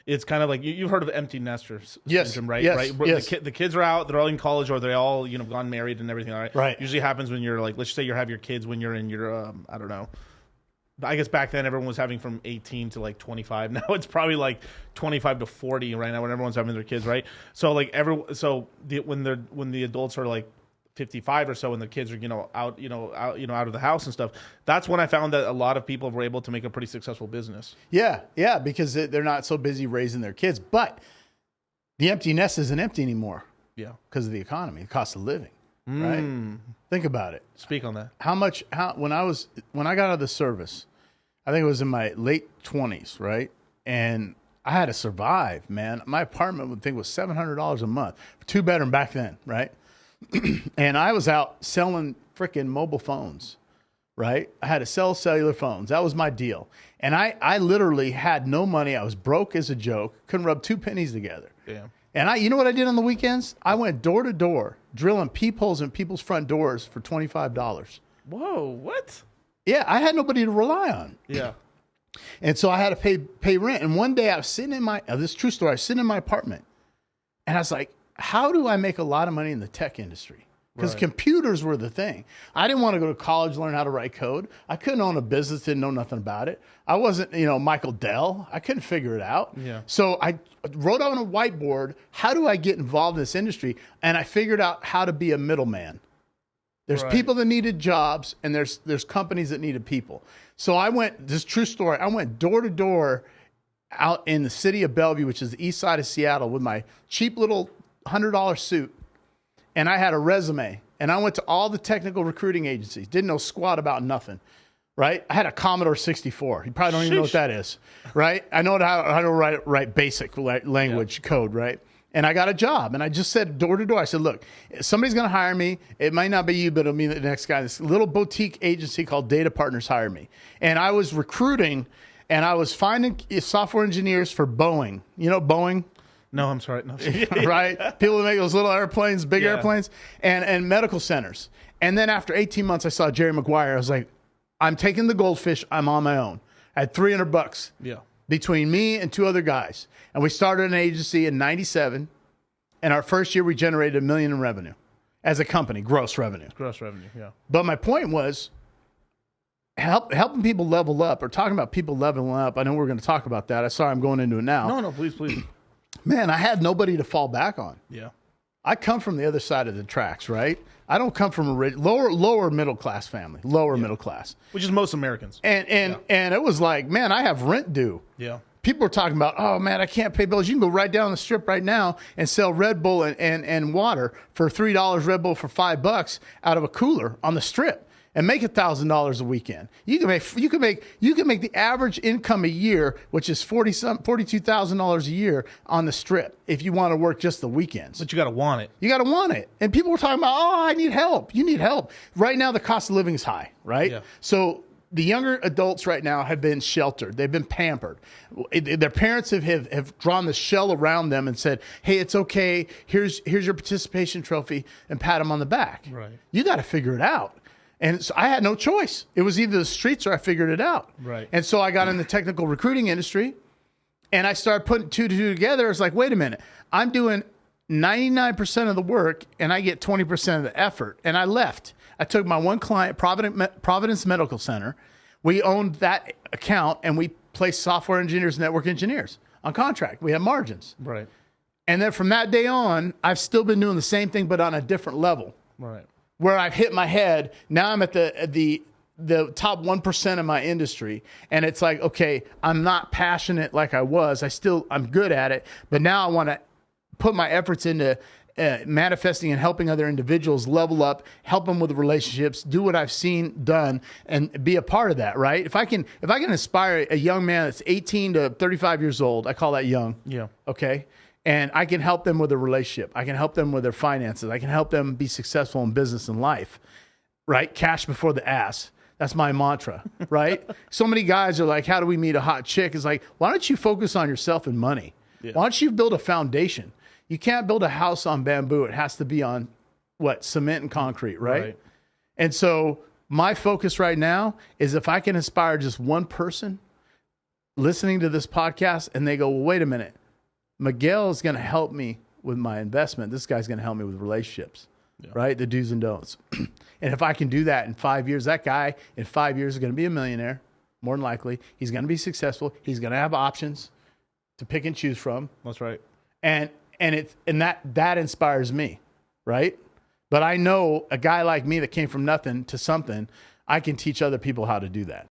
it's kind of like you've heard of empty nesters Yes. syndrome, right? Yes. Right. Yes. The kids are out, they're all in college, or they all gone married and everything. All right. Right. Usually happens when you're like, let's say you have your kids when you're in your I don't know. I guess back then everyone was having from 18 to like 25. Now it's probably like 25 to 40 right now when everyone's having their kids, right? So like when the adults are like 55 or so and the kids are out of the house and stuff, that's when I found that a lot of people were able to make a pretty successful business. Yeah, because they're not so busy raising their kids. But the empty nest isn't empty anymore. Yeah, because of the economy, the cost of living. Right? Think about it. Speak on that. When I got out of the service, I think it was in my late 20s, right? And I had to survive, man. My apartment, I think, was $700 a month, 2-bedroom back then, right? And I was out selling freaking mobile phones, right? I had to sell cellular phones. That was my deal. And I literally had no money. I was broke as a joke. Couldn't rub 2 pennies together. Yeah. And you know what I did on the weekends? I went door to door, drilling peepholes in people's front doors for $25. Whoa, what? Yeah, I had nobody to rely on. Yeah. And so I had to pay rent. And one day I was sitting in this is a true story, I was sitting in my apartment. And I was like, how do I make a lot of money in the tech industry? Because computers were the thing. I didn't want to go to college, learn how to write code. I couldn't own a business, didn't know nothing about it. I wasn't, Michael Dell. I couldn't figure it out. Yeah. So I wrote on a whiteboard, how do I get involved in this industry? And I figured out how to be a middleman. There's people that needed jobs, and there's companies that needed people. So this true story, I went door to door out in the city of Bellevue, which is the east side of Seattle, with my cheap little $100 suit. And I had a resume, and I went to all the technical recruiting agencies. Didn't know squat about nothing, right? I had a Commodore 64. You probably don't even know what that is, right? I know how to write basic language code, right? And I got a job, and I just said door to door. I said, look, somebody's going to hire me. It might not be you, but it'll be the next guy. This little boutique agency called Data Partners hired me. And I was recruiting, and I was finding software engineers for Boeing. You know Boeing? No, I'm sorry. No. Right? People that make those little airplanes, big airplanes, and medical centers. And then after 18 months, I saw Jerry Maguire. I was like, I'm taking the goldfish. I'm on my own. I had $300 between me and 2 other guys. And we started an agency in 97. And our first year, we generated $1 million in revenue as a company, gross revenue. Gross revenue, yeah. But my point was helping people level up, or talking about people leveling up. I know we're going to talk about that. I'm sorry, I'm going into it now. No, please. Man, I had nobody to fall back on. Yeah. I come from the other side of the tracks, right? I don't come from a lower middle class family, middle class, which is most Americans. And it was like, man, I have rent due. Yeah. People are talking about, oh man, I can't pay bills. You can go right down the strip right now and sell Red Bull and water for $3, Red Bull for $5 out of a cooler on the strip, and make $1,000 a weekend. You can make the average income a year, which is $42,000 a year on the strip, if you want to work just the weekends. But you got to want it. You got to want it. And people were talking about, oh, I need help. You need help. Right now, the cost of living is high, right? Yeah. So the younger adults right now have been sheltered. They've been pampered. Their parents have drawn the shell around them and said, hey, it's okay. Here's your participation trophy, and pat them on the back. Right. You got to figure it out. And so I had no choice. It was either the streets or I figured it out. Right. And so I got in the technical recruiting industry, and I started putting 2 to 2 together. It's like, wait a minute. I'm doing 99% of the work, and I get 20% of the effort. And I left. I took my one client, Providence Medical Center. We owned that account, and we placed software engineers, network engineers on contract. We had margins. Right. And then from that day on, I've still been doing the same thing, but on a different level. Right. Where I've hit my head. Now I'm at the top 1% of my industry. And it's like, okay, I'm not passionate like I was. I'm good at it. But now I want to put my efforts into manifesting and helping other individuals level up, help them with relationships, do what I've seen done, and be a part of that, right? If I can inspire a young man that's 18 to 35 years old, I call that young. Yeah. Okay. And I can help them with a relationship. I can help them with their finances. I can help them be successful in business and life, right? Cash before the ass. That's my mantra, right? So many guys are like, how do we meet a hot chick? It's like, why don't you focus on yourself and money? Yeah. Why don't you build a foundation? You can't build a house on bamboo. It has to be on cement and concrete, right? And so my focus right now is if I can inspire just one person, listening to this podcast and they go, well, wait a minute, Miguel is going to help me with my investment. This guy's going to help me with relationships, right? The do's and don'ts. And if I can do that in 5 years, that guy in 5 years is going to be a millionaire, more than likely. He's going to be successful. He's going to have options to pick and choose from. That's right. And that inspires me, right? But I know a guy like me that came from nothing to something, I can teach other people how to do that.